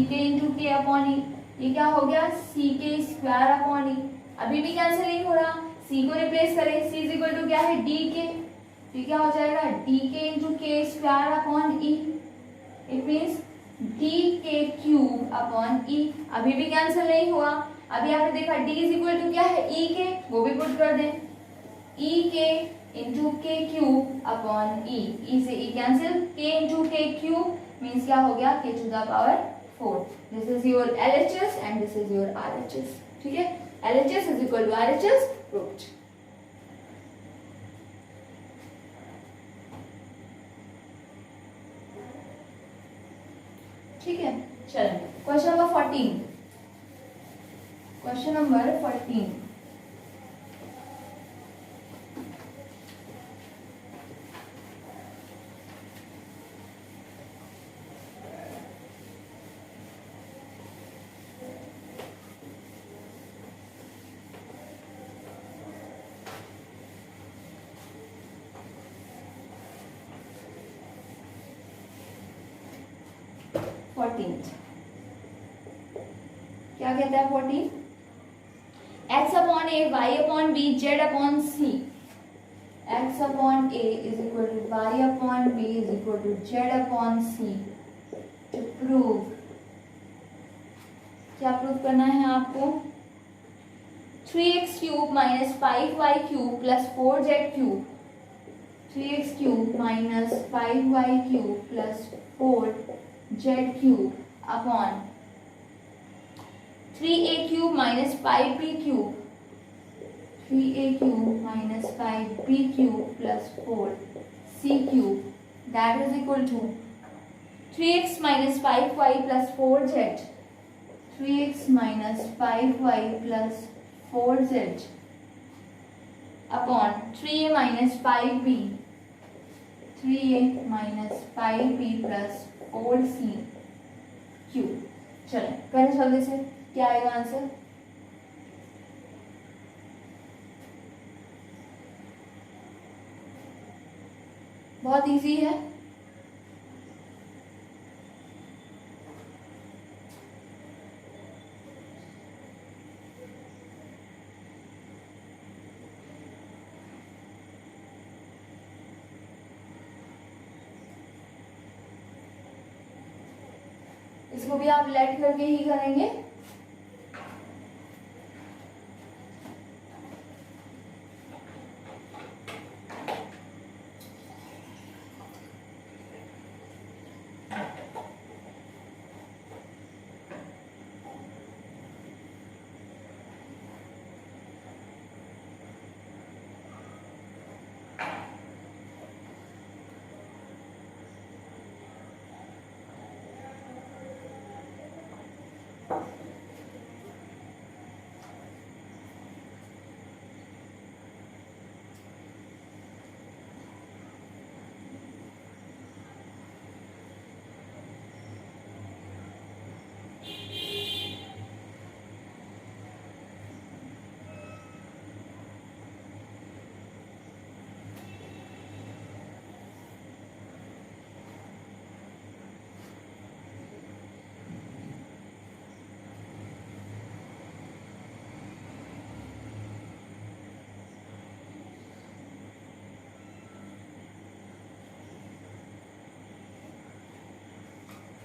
[SPEAKER 1] के इंटू के अपॉन E, ये क्या हो गया, C के स्क्वायर अपॉन E। अभी भी कैंसिल नहीं हो रहा, C को रिप्लेस करें, C इज इक्वल टू क्या है, D के, तो क्या हो जाएगा, D के इंटू के square upon E, it means D के क्यूब अपॉन E। अभी भी कैंसिल नहीं हुआ, अभी आपने देखा D इज इक्वल टू क्या है, E के, वो भी पुट कर दें, E K into K cube upon E, E से E cancel, K into K cube means क्या हो गया, K to the power 4। This is your LHS and this is your RHS, ठीक है। LHS is equal to RHS proved. ठीक है, चलें question number 14, question number 14, क्या कहता है 14, x upon A, y upon B, z upon C, x upon A is equal to y upon B is equal to z upon C. To prove, क्या prove करना है आपको, 3x cube minus 5y cube plus 4z cube, 3x cube minus 5y cube plus 4z cube upon 3a cube minus 5b cube, 3a³ minus 5b³ plus 4c³ that is equal to 3x minus 5y plus 4z, 3x minus 5y plus 4z upon 3a minus 5b, 3a minus 5b plus 4c³ चलें करें जल्दी से, क्या आएगा answer? बहुत easy है। इसको भी आप लेट करके ही करेंगे।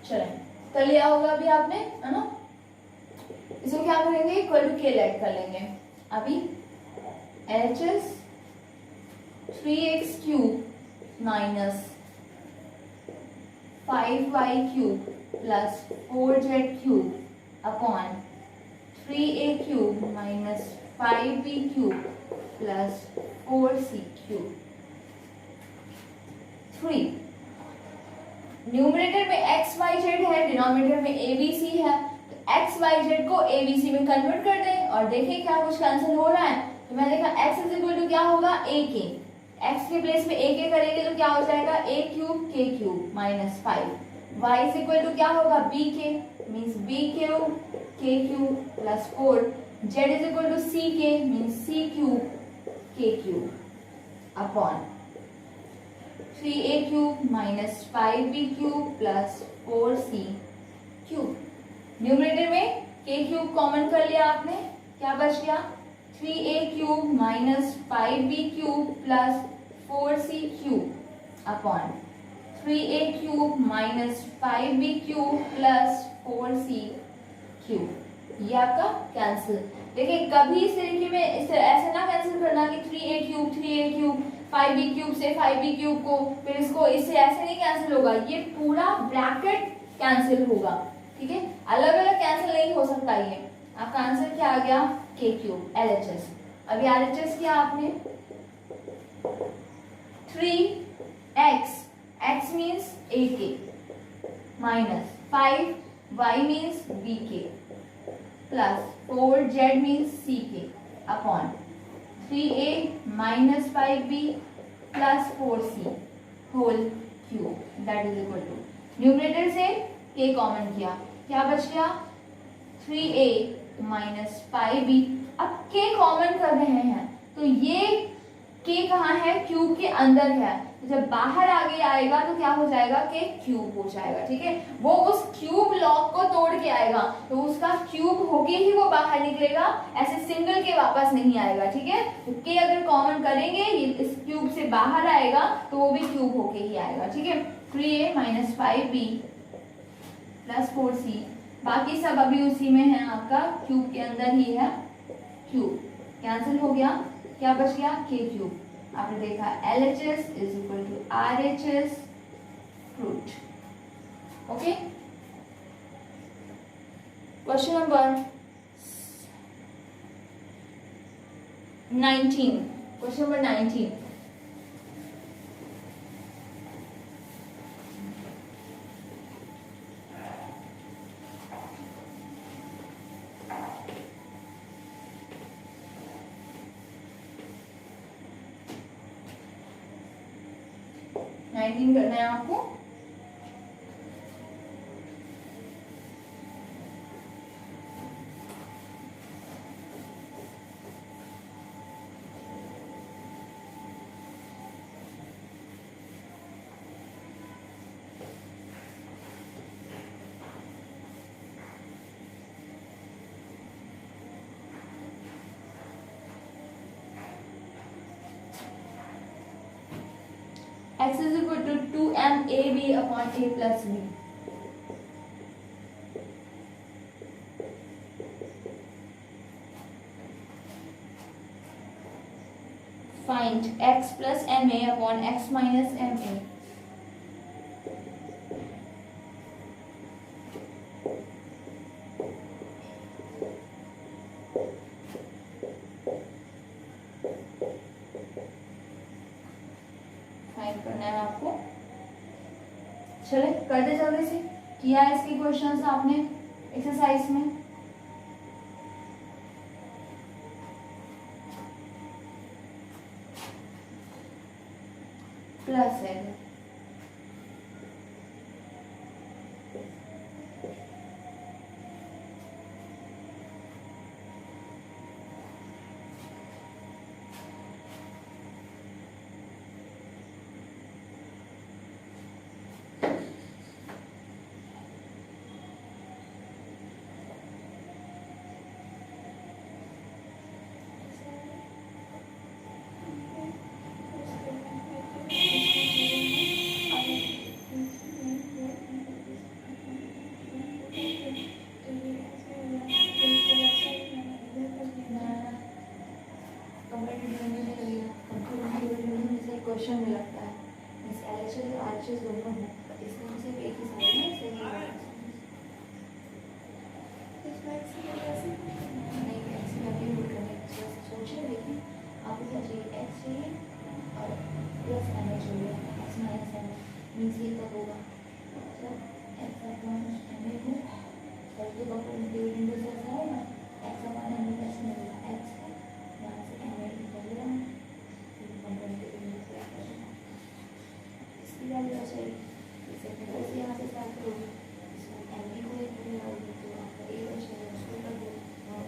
[SPEAKER 1] चलें कर लिया होगा अभी आपने, है ना? इसको क्या करेंगे, इक्वल टू के लेट कर लेंगे। अभी LHS 3x³ minus 5y³ plus 4z³ upon 3a³ minus 5b³ plus 4c³। 3 numerator में x y z है, डिनोमिनेटर में a b c है, तो x y z को a b c में कन्वर्ट कर दें और देखें क्या कुछ कैंसिल हो रहा है। तो मैंने देखा x इज इक्वल टू क्या होगा, a k, x के प्लेस में a k करेंगे तो क्या हो जाएगा, a³ k³ minus 5, y is equal to क्या होगा, b k means b³ k³ plus 4, z is equal to c k means c³ k³ upon 3a³ minus 5b³ plus 4c³। Numerator में k³ common कर लिया आपने, क्या बच गया, 3a³ minus 5b³ plus 4c³ upon 3a³ minus 5b³ plus 4c³। ये आपका cancel. देखिए कभी इस तरीके में इस ऐसे ना कैंसिल करना कि 3a³ 5b³ से 5b³ को फिर इसको इससे ऐसे नहीं कैंसिल होगा, ये पूरा ब्रैकेट कैंसिल होगा, ठीक है? अलग अलग कैंसिल नहीं हो सकता। ये आपका आंसर क्या आ गया, k³ LHS। अभी RHS किया आपने 3x, x means ak minus 5y means bk plus 4z means ck upon 3a minus 5b plus 4c whole cube that is equal to, numerator से k कॉमन किया, क्या बच गया, 3a माइनस 5b। अब k common कर रहे हैं तो ये k कहाँ है, क्यूब के अंदर है, तो जब बाहर आगे आएगा तो क्या हो जाएगा, k क्यूब हो जाएगा, ठीक है? वो उस क्यूब लॉक को तोड़ के आएगा तो उसका क्यूब होके ही वो बाहर निकलेगा, ऐसे सिंगल के वापस नहीं आएगा, ठीक है? तो k अगर कॉमन करेंगे इस क्यूब से बाहर आएगा तो वो भी क्यूब होके ही आएगा, ठीक है? 3a minus 5b plus 4c, बाकी सब अभी उसी में है, आपका क्यूब के अंदर ही है, क्यूब कैंसिल हो गया, क्या बच गया, k³। आपने देखा LHS is equal to RHS फ्रूट। Okay, question number 19, question number 19। करना है आपको। x is equal to 2m ab upon a plus b। Find x plus ma upon x minus ma। करना है आपको। चले करते जल्दी से। किया है इसके क्वेश्चंस आपने एक्सरसाइज में? प्लस है क्वेश्चन में लगता है इस एलएचएस और आरएचएस दोनों हैं, इसमें सिर्फ एक ही साइड है, इसलिए नहीं ऐसे करके रूट करने सोचिए, लेकिन आपको क्या चाहिए? एक्स चाहिए और प्लस एम ए चाहिए, X minus M A means ये कब होगा जब एक्स अपॉन एम ए हो और जो कंपोनेंट डिविडेंड से ऐसा होगा एक्स अपॉन एम ए कैसे मिलेगा? एक्स है यहाँ से एम ए निकल रहा है, कंपोनेंट डिविडेंड से इसकी वैल्यू आ जाएगी। इसे कैसे यहाँ से स्टार्ट करोगे? इसमें एम ए को एक लगाओगे तो आपका ए बचेगा, उसको कर दो और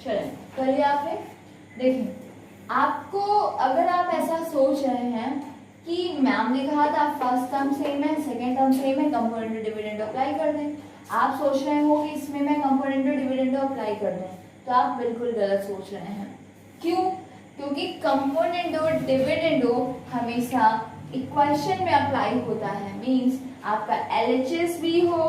[SPEAKER 1] चले कर लिया आपने। देखिए आपको अगर आप ऐसा सोच रहे हैं कि मैम ने कहा था फर्स्ट टर्म सेम है, सेकेंड टर्म सेम है, कंपोनेंट डिविडेंड अप्लाई कर दें, आप सोच रहे हो कि इसमें मैं कंपोनेंट डिविडेंड अप्लाई कर दूं, तो आप बिल्कुल गलत सोच रहे हैं। क्यों? क्योंकि कंपोनेंट और डिविडेंड हमेशा इक्वेशन में अप्लाई होता है। मींस आपका LHS भी हो,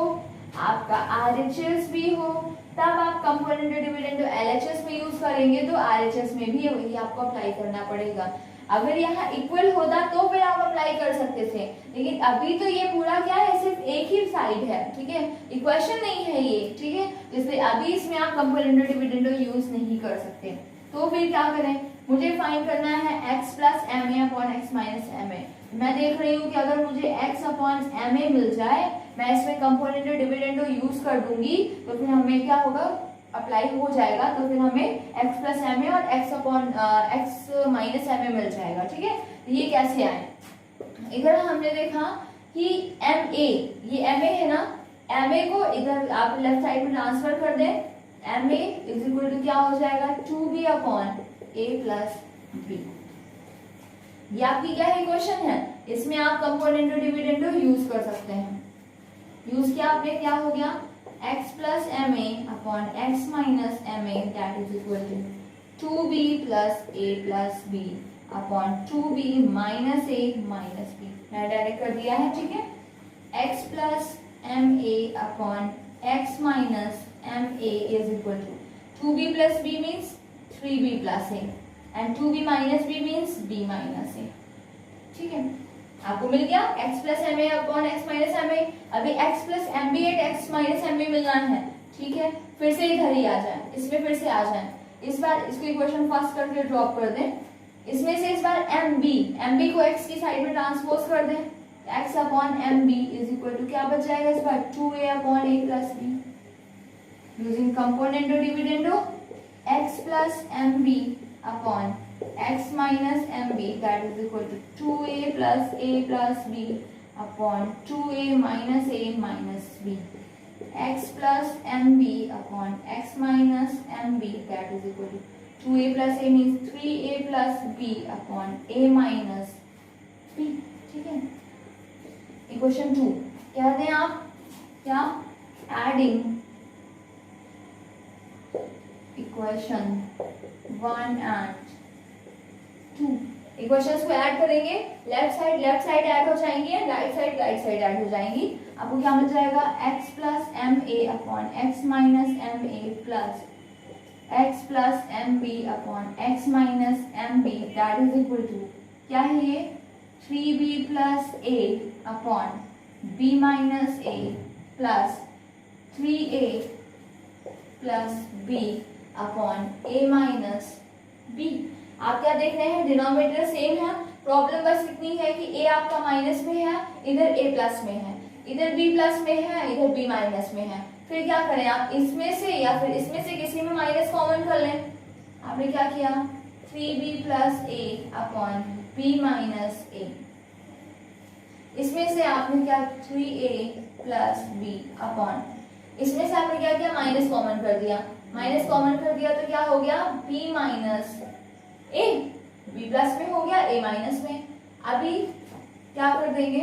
[SPEAKER 1] आपका RHS भी हो, तब आप कंपोनेंट और डिविडेंड LHS में यूज करेंगे तो RHS में भी वही आपको अप्लाई करना पड़ेगा। अगर यहाँ इक्वल होता तो फिर आप अप्लाई कर सकते थे, लेकिन अभी तो ये पूरा क्या है, सिर्फ एक ही साइड है, ठीक है, इक्वेशन नहीं है ये, ठीक है, इसलिए अभी इसमें आप कंपोनेंट और डिविडेंड यूज नहीं कर सकते। तो फिर क्या करें, मुझे फाइंड करना है x plus M A upon x minus M A. मैं देख रही हूँ कि अगर मुझे x अपॉन एम ए मिल जाए, मैं इसमें कंपोनेंट और डिविडेंड यूज कर दूंगी तो फिर हमें क्या होगा, अप्लाई हो जाएगा, तो फिर हमें x प्लस एम ए और x upon x minus M A मिल जाएगा, ठीक है। ये कैसे आए, इधर हमने देखा कि एम ए, ये एम ए है ना, एम ए को इधर आप लेफ्ट साइड में ट्रांसफर कर दें, M A is equal to क्या हो जाएगा, 2b upon a plus B. ये आपकी क्या है, इक्वेशन है, इसमें आप कंपोनेंट और डिविडेंड यूज कर सकते हैं। यूज किया आपने, क्या हो गया, x plus M A upon x minus M A that is equal to 2b plus a plus b upon 2b minus a minus b। मैंने डायरेक्ट कर दिया है, ठीक है। x plus M A upon x minus M A is equal to 2b plus b means 3b plus a and 2b minus b means b minus a, ठीक है। आपको मिल गया x plus M A upon x minus M A. अभी x plus M B at X minus M B मिलना है, ठीक है। फिर से इधर ही आ जाए, इसमें फिर से आ जाए, इस बार इसको इक्वेशन फर्स्ट करके ड्रॉप कर दें, इसमें से इस बार एम बी को x की साइड में ट्रांसपोज कर दें, x upon M B is equal to क्या बच जाएगा, इस बार 2a upon a plus b। Using component और dividend x plus M B upon x minus mb that is equal to 2a plus a plus b upon 2a minus a minus b। x plus mb upon x minus mb that is equal to 2a plus a means 3a plus b upon a minus b, ठीक है। Equation 2 क्या दें आप, क्या adding equation 1 and 2 equations को add करेंगे, left side add हो जाएंगी, राइट साइड ऐड हो जाएंगी। आपको क्या मिल जाएगा, x plus M A upon x minus M A plus x plus M B upon x minus M B that is equal to क्या है ये, 3b plus a upon b minus a plus 3a plus b upon a minus b। आप क्या देख रहे हैं, denominator same है, problem बस इतनी है कि a आपका माइनस में है, इधर a प्लस में है, इधर b प्लस में है, इधर b माइनस में है। फिर क्या करें, आप इसमें से या फिर इसमें से किसी में माइनस कॉमन कर लें। आपने क्या किया, 3b plus a upon b minus a, इसमें से आपने क्या 3a प्लस b अपॉन, इसमें से आपने क्या किया, माइनस कॉमन कर दिया, माइनस कॉमन कर दिया तो क्या हो गया, b minus a, b plus में हो गया, a माइनस में। अभी क्या कर देंगे,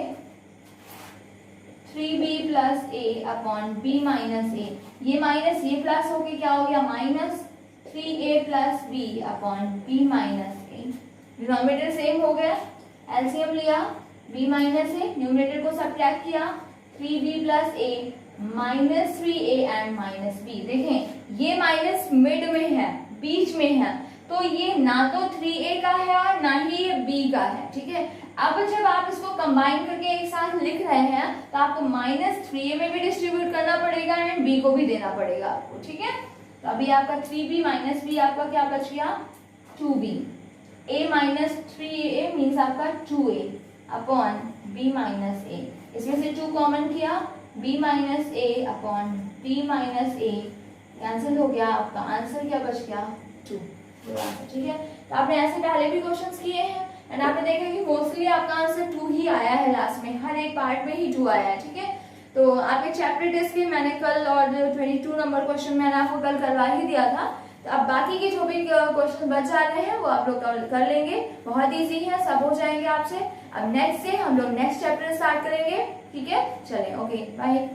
[SPEAKER 1] 3b plus a upon b minus a, ये माइनस ये प्लस होके क्या हो गया, minus 3a plus b upon b minus a। Denominator same हो गया, एलसीएम लिया, b माइनस a, न्यूमरेटर को सब्ट्रैक्ट किया, 3b plus a minus 3a and minus b। देखें ये माइनस मिड में है, बीच में है, तो ये ना तो 3a का है और ना ही ये b का है, ठीक है। अब जब आप इसको कंबाइन करके एक साथ लिख रहे हैं तो आपको माइनस 3a में भी डिस्ट्रीब्यूट करना पड़ेगा एंड b को भी देना पड़ेगा आपको, ठीक है। तो अभी आपका 3b माइनस b आपका क्या बच गया, 2b, a minus 3a means आपका 2a upon b minus a, इसमें से 2 कॉमन किया, b minus a upon b minus a cancel हो गया, आपका आंसर क्या बच गया, 2, ठीक है। तो आपने ऐसे पहले भी क्वेश्चंस किए हैं एंड आपने देखा कि मोस्टली आपका आंसर 2 ही आया है, लास्ट में हर एक पार्ट में ही 2 आया है, ठीक है। तो आपके चैप्टर टेस्ट के मैंने कल और 22 नंबर क्वेश्चन मैंने आपको कल करवा ही दिया था, तो अब बाकी के जो भी क्वेश्चन बच जा रहे हैं वो आप लोग कर लेंगे, बहुत ईजी है, सब हो जाएंगे आपसे। अब नेक्स्ट से हम लोग नेक्स्ट चैप्टर स्टार्ट करेंगे, ठीक है। चलें, ओके बाय।